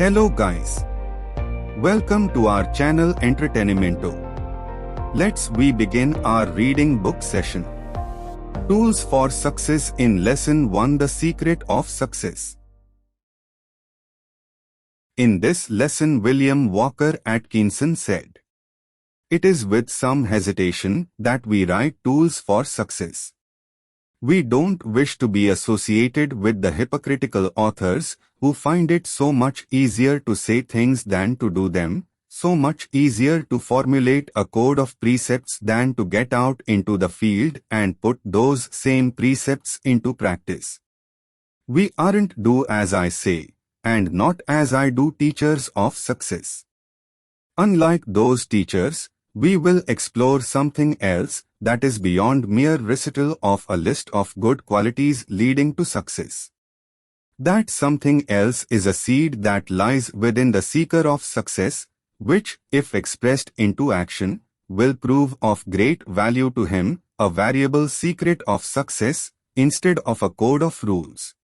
Hello guys. Welcome to our channel Entretenimiento. We begin our reading book session. Tools for Success in Lesson 1: The Secret of Success. In this lesson, William Walker Atkinson said, "It is with some hesitation that we write Tools for Success. We don't wish to be associated with the hypocritical authors who find it so much easier to say things than to do them, so much easier to formulate a code of precepts than to get out into the field and put those same precepts into practice. We aren't do as I say, and not as I do teachers of success. Unlike those teachers, we will explore something else that is beyond mere recital of a list of good qualities leading to success. That something else is a seed that lies within the seeker of success, which, if expressed into action, will prove of great value to him, a variable secret of success, instead of a code of rules.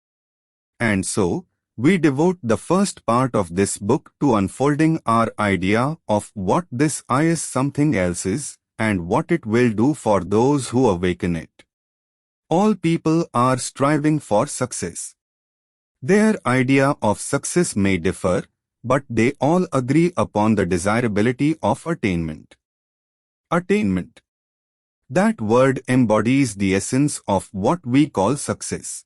And so, we devote the first part of this book to unfolding our idea of what this is something else is, and what it will do for those who awaken it. All people are striving for success. Their idea of success may differ, but they all agree upon the desirability of attainment. Attainment. That word embodies the essence of what we call success.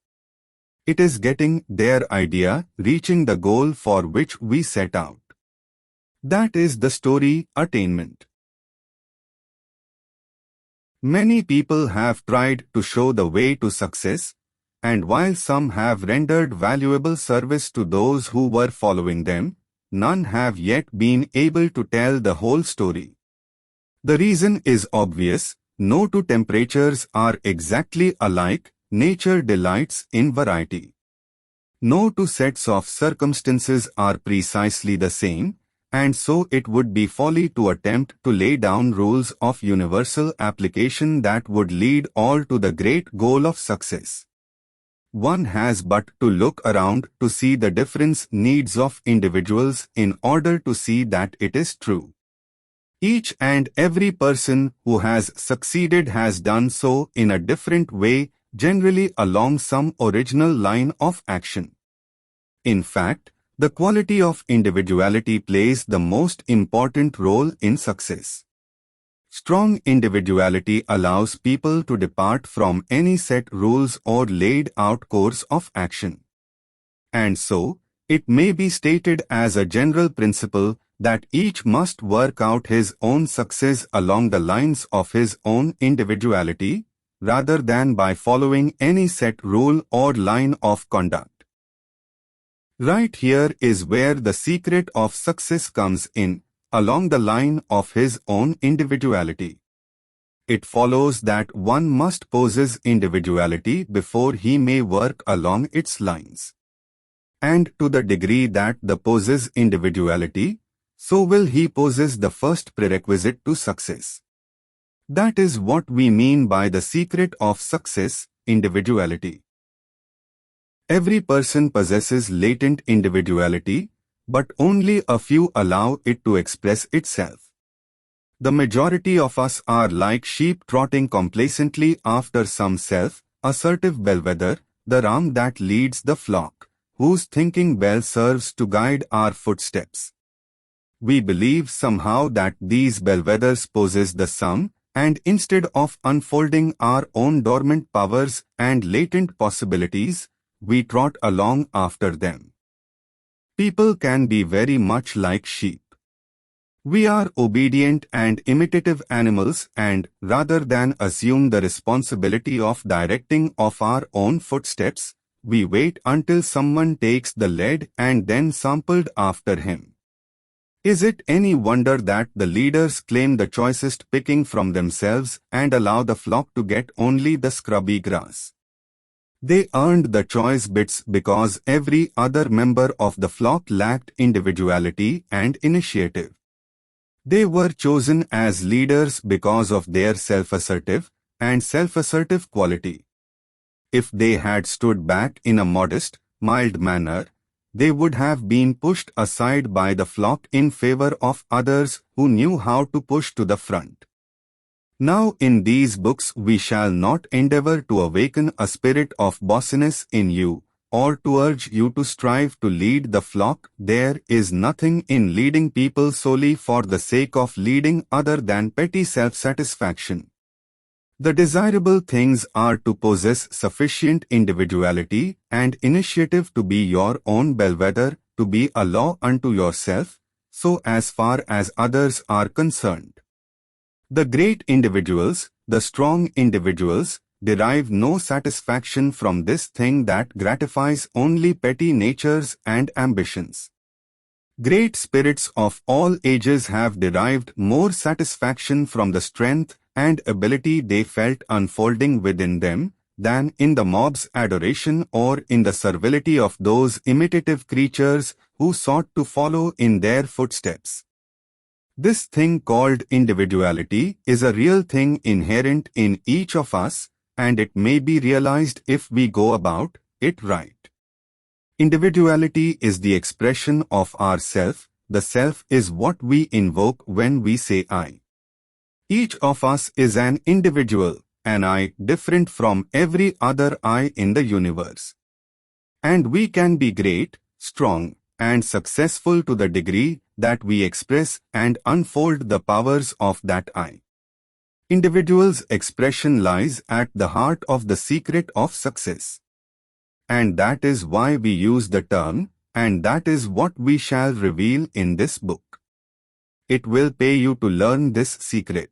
It is getting their idea, reaching the goal for which we set out. That is the story, attainment. Many people have tried to show the way to success, and while some have rendered valuable service to those who were following them, none have yet been able to tell the whole story. The reason is obvious: no two temperatures are exactly alike, nature delights in variety. No two sets of circumstances are precisely the same, and so it would be folly to attempt to lay down rules of universal application that would lead all to the great goal of success. One has but to look around to see the different needs of individuals in order to see that it is true. Each and every person who has succeeded has done so in a different way, generally along some original line of action. In fact, the quality of individuality plays the most important role in success. Strong individuality allows people to depart from any set rules or laid out course of action. And so, it may be stated as a general principle that each must work out his own success along the lines of his own individuality, rather than by following any set rule or line of conduct. Right here is where the secret of success comes in, along the line of his own individuality. It follows that one must possess individuality before he may work along its lines. And to the degree that the possess individuality, so will he possess the first prerequisite to success. That is what we mean by the secret of success, individuality. Every person possesses latent individuality, but only a few allow it to express itself. The majority of us are like sheep trotting complacently after some self-assertive bellwether, the ram that leads the flock, whose thinking bell serves to guide our footsteps. We believe somehow that these bellwethers possess the sum, and instead of unfolding our own dormant powers and latent possibilities, we trot along after them. People can be very much like sheep. We are obedient and imitative animals, and rather than assume the responsibility of directing of our own footsteps, we wait until someone takes the lead and then sampled after him. Is it any wonder that the leaders claim the choicest picking from themselves and allow the flock to get only the scrubby grass? They earned the choice bits because every other member of the flock lacked individuality and initiative. They were chosen as leaders because of their self-assertive and self-assertive quality. If they had stood back in a modest, mild manner, they would have been pushed aside by the flock in favor of others who knew how to push to the front. Now in these books we shall not endeavor to awaken a spirit of bossiness in you, or to urge you to strive to lead the flock. There is nothing in leading people solely for the sake of leading other than petty self-satisfaction. The desirable things are to possess sufficient individuality and initiative to be your own bellwether, to be a law unto yourself, so as far as others are concerned. The great individuals, the strong individuals, derive no satisfaction from this thing that gratifies only petty natures and ambitions. Great spirits of all ages have derived more satisfaction from the strength and ability they felt unfolding within them than in the mob's adoration or in the servility of those imitative creatures who sought to follow in their footsteps. This thing called individuality is a real thing inherent in each of us, and it may be realized if we go about it right. Individuality is the expression of our self. The self is what we invoke when we say I. Each of us is an individual, an I different from every other I in the universe. And we can be great, strong, and successful to the degree that we express and unfold the powers of that I. Individual's expression lies at the heart of the secret of success. And that is why we use the term, and that is what we shall reveal in this book. It will pay you to learn this secret.